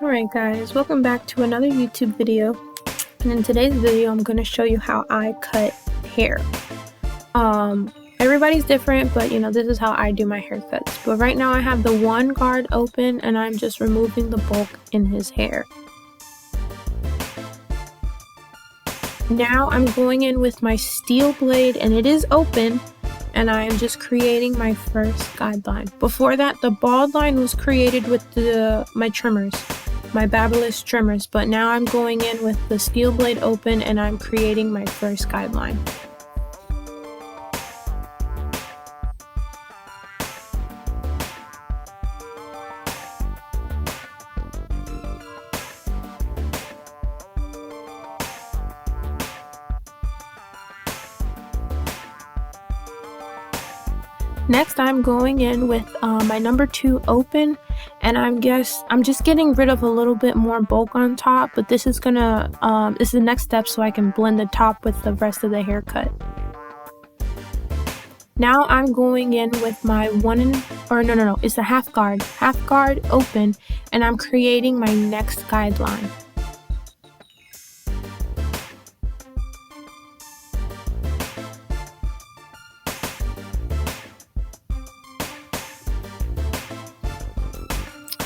Alright guys, welcome back to another YouTube video, and in today's video I'm going to show you how I cut hair. Everybody's different, but this is how I do my haircuts. But right now I have the one guard open and I'm just removing the bulk in his hair. Now I'm going in with my steel blade and it is open, and I am just creating my first guideline. Before that, the bald line was created with my trimmers, my Babyliss trimmers, but now I'm going in with the steel blade open and I'm creating my first guideline. Next, I'm going in with my number 2 open, and I'm just getting rid of a little bit more bulk on top, but this is this is the next step so I can blend the top with the rest of the haircut. Now I'm going in with my it's a half guard open, and I'm creating my next guideline.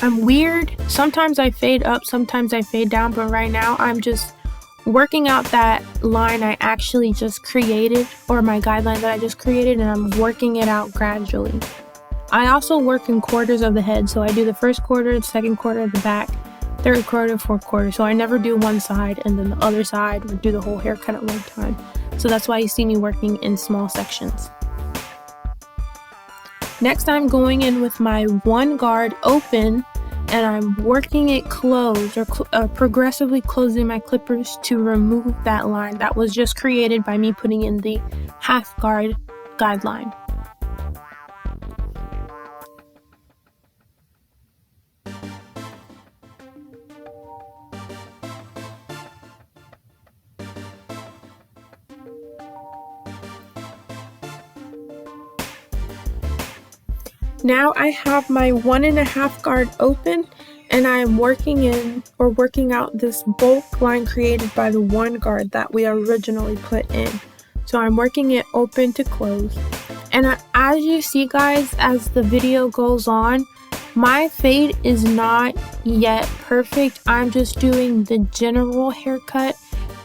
I'm weird. Sometimes I fade up, sometimes I fade down, but right now I'm just working out that line I actually just created, or my guideline that I just created, and I'm working it out gradually. I also work in quarters of the head, so I do the first quarter, the second quarter of the back, third quarter, fourth quarter, so I never do one side and then the other side or do the whole haircut at one time. So that's why you see me working in small sections. Next, I'm going in with my one guard open, and I'm working it closed, or progressively closing my clippers to remove that line that was just created by me putting in the half guard guideline. Now I have my 1.5 guard open, and I'm working out this bulk line created by the one guard that we originally put in. So I'm working it open to close. And as you see guys, as the video goes on, my fade is not yet perfect. I'm just doing the general haircut,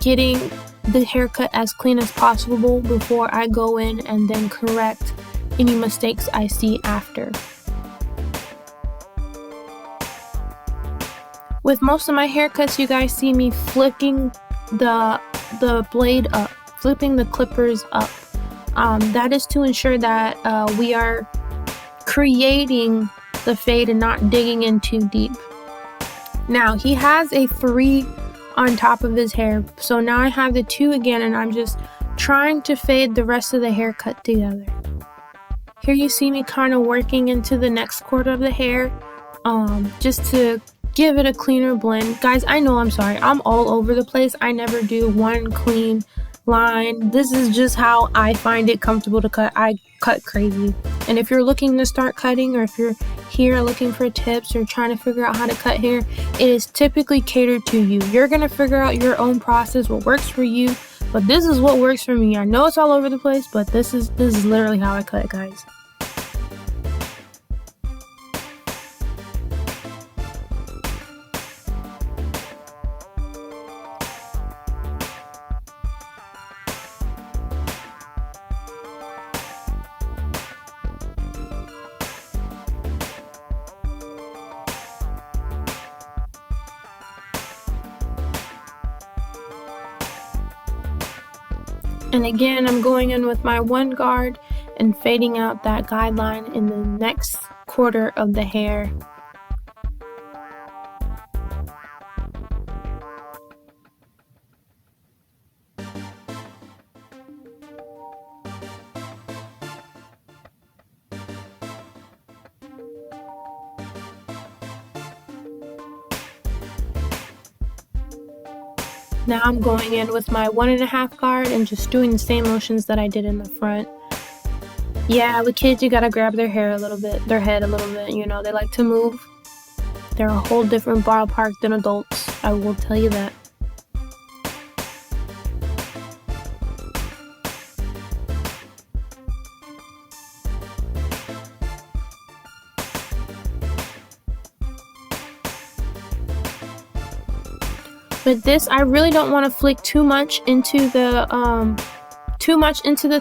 getting the haircut as clean as possible before I go in and then correct any mistakes I see after. With most of my haircuts, you guys see me flipping the blade up, flipping the clippers up. That is to ensure that we are creating the fade and not digging in too deep. Now he has a 3 on top of his hair, so now I have the 2 again, and I'm just trying to fade the rest of the haircut together. Here you see me kind of working into the next quarter of the hair, just to give it a cleaner blend. Guys, I know, I'm sorry, I'm all over the place. I never do one clean line. This is just how I find it comfortable to cut. I cut crazy. And if you're looking to start cutting, or if you're here looking for tips or trying to figure out how to cut hair, it is typically catered to you. You're going to figure out your own process, what works for you. But this is what works for me. I know it's all over the place, but this is literally how I cut, guys. And again, I'm going in with my one guard and fading out that guideline in the next quarter of the hair. Now I'm going in with my 1.5 guard and just doing the same motions that I did in the front. Yeah, with kids you gotta grab their head a little bit, they like to move. They're a whole different ballpark than adults, I will tell you that. With this, I really don't want to flick too much into the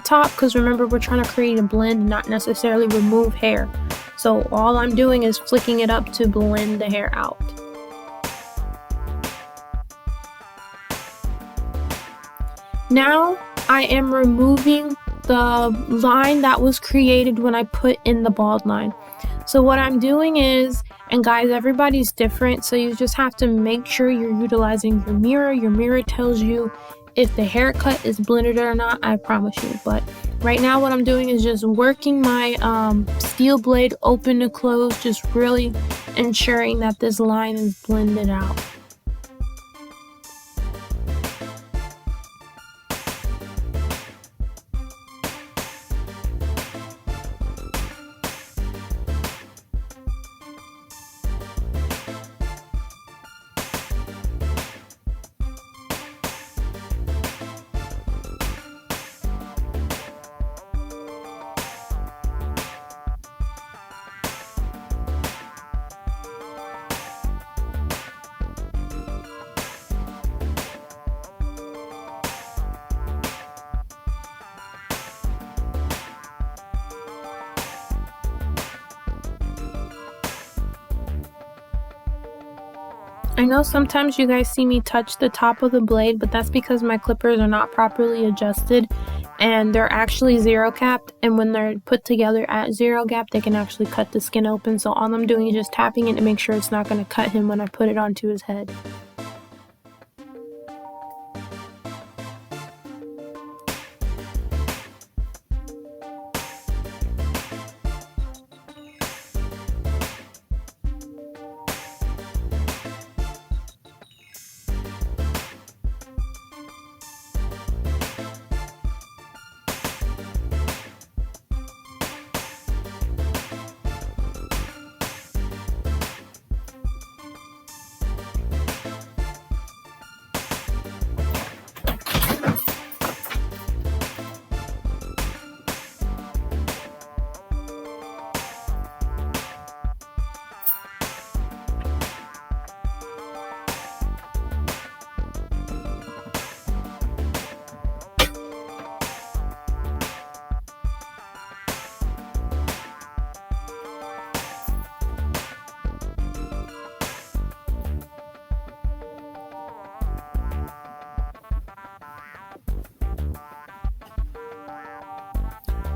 top, because remember, we're trying to create a blend, not necessarily remove hair. So all I'm doing is flicking it up to blend the hair out. Now I am removing the line that was created when I put in the bald line. So what I'm doing is, and guys, everybody's different, so you just have to make sure you're utilizing your mirror. Your mirror tells you if the haircut is blended or not, I promise you. But right now what I'm doing is just working my steel blade open to close, just really ensuring that this line is blended out. I know sometimes you guys see me touch the top of the blade, but that's because my clippers are not properly adjusted and they're actually zero capped, and when they're put together at zero gap, they can actually cut the skin open. So all I'm doing is just tapping it to make sure it's not going to cut him when I put it onto his head.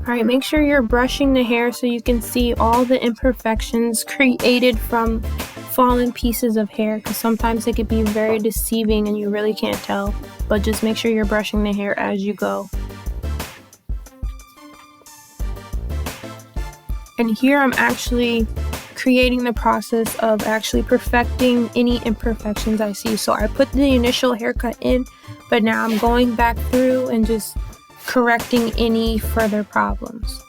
Alright, make sure you're brushing the hair so you can see all the imperfections created from fallen pieces of hair, because sometimes it can be very deceiving and you really can't tell. But just make sure you're brushing the hair as you go. And here I'm actually creating the process of actually perfecting any imperfections I see. So I put the initial haircut in, but now I'm going back through and just correcting any further problems.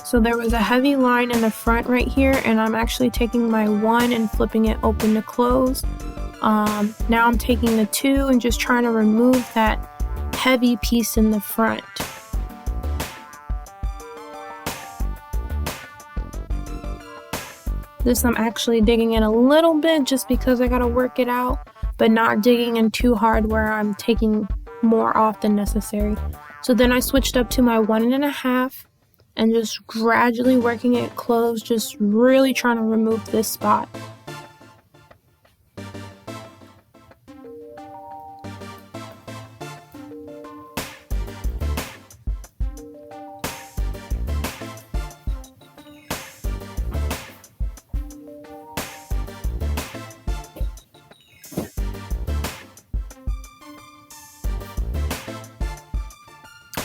So there was a heavy line in the front right here, and I'm actually taking my 1 and flipping it open to close. Now I'm taking the 2 and just trying to remove that heavy piece in the front. This I'm actually digging in a little bit just because I gotta work it out, but not digging in too hard where I'm taking more off than necessary. So then I switched up to my 1.5 and just gradually working it closed, just really trying to remove this spot.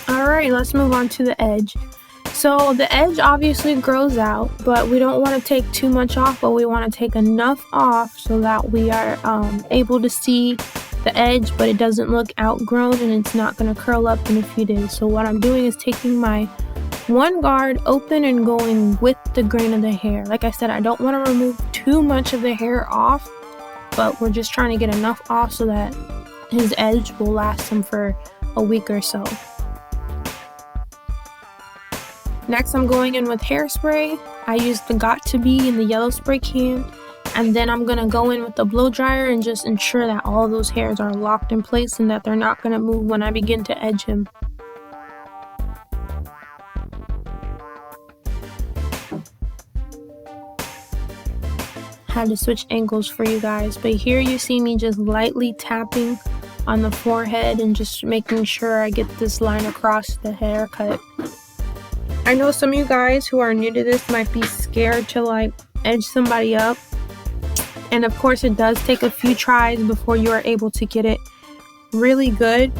Alright, let's move on to the edge. So the edge obviously grows out, but we don't want to take too much off, but we want to take enough off so that we are able to see the edge, but it doesn't look outgrown and it's not going to curl up in a few days. So what I'm doing is taking my one guard open and going with the grain of the hair. Like I said, I don't want to remove too much of the hair off, but we're just trying to get enough off so that his edge will last him for a week or so. Next, I'm going in with hairspray. I use the Got To Be in the yellow spray can, and then I'm gonna go in with the blow dryer and just ensure that all those hairs are locked in place and that they're not gonna move when I begin to edge him. Had to switch angles for you guys, but here you see me just lightly tapping on the forehead and just making sure I get this line across the haircut. I know some of you guys who are new to this might be scared to like edge somebody up, and of course it does take a few tries before you are able to get it really good,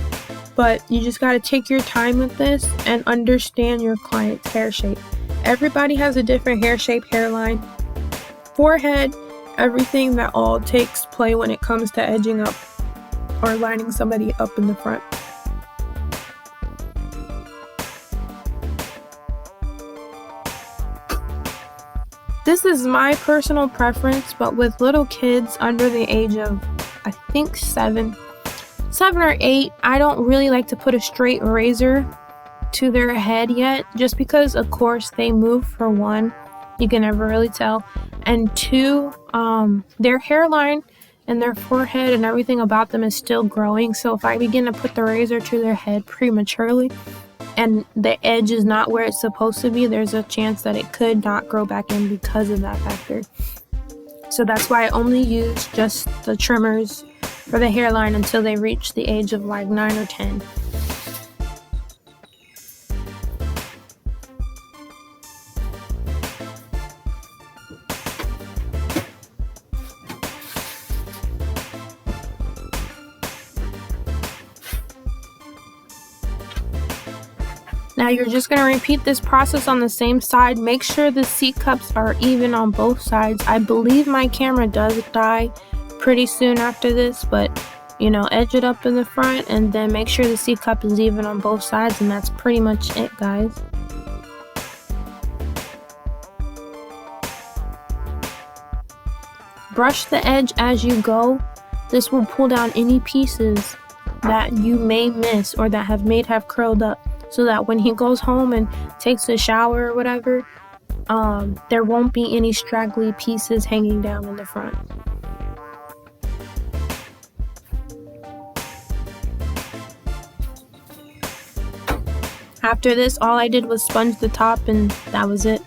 but you just got to take your time with this and understand your client's hair shape. Everybody has a different hair shape, hairline, forehead, everything. That all takes play when it comes to edging up or lining somebody up in the front. This is my personal preference, but with little kids under the age of, I think 7 or 8, I don't really like to put a straight razor to their head yet, just because of course they move, for one, you can never really tell, and two, their hairline and their forehead and everything about them is still growing. So if I begin to put the razor to their head prematurely and the edge is not where it's supposed to be, there's a chance that it could not grow back in because of that factor. So that's why I only use just the trimmers for the hairline until they reach the age of like 9 or 10. Now you're just going to repeat this process on the same side. Make sure the C-cups are even on both sides. I believe my camera does die pretty soon after this, but you know, edge it up in the front and then make sure the C-cup is even on both sides, and that's pretty much it, guys. Brush the edge as you go. This will pull down any pieces that you may miss or that have curled up, so that when he goes home and takes a shower or whatever, there won't be any straggly pieces hanging down in the front. After this, all I did was sponge the top and that was it.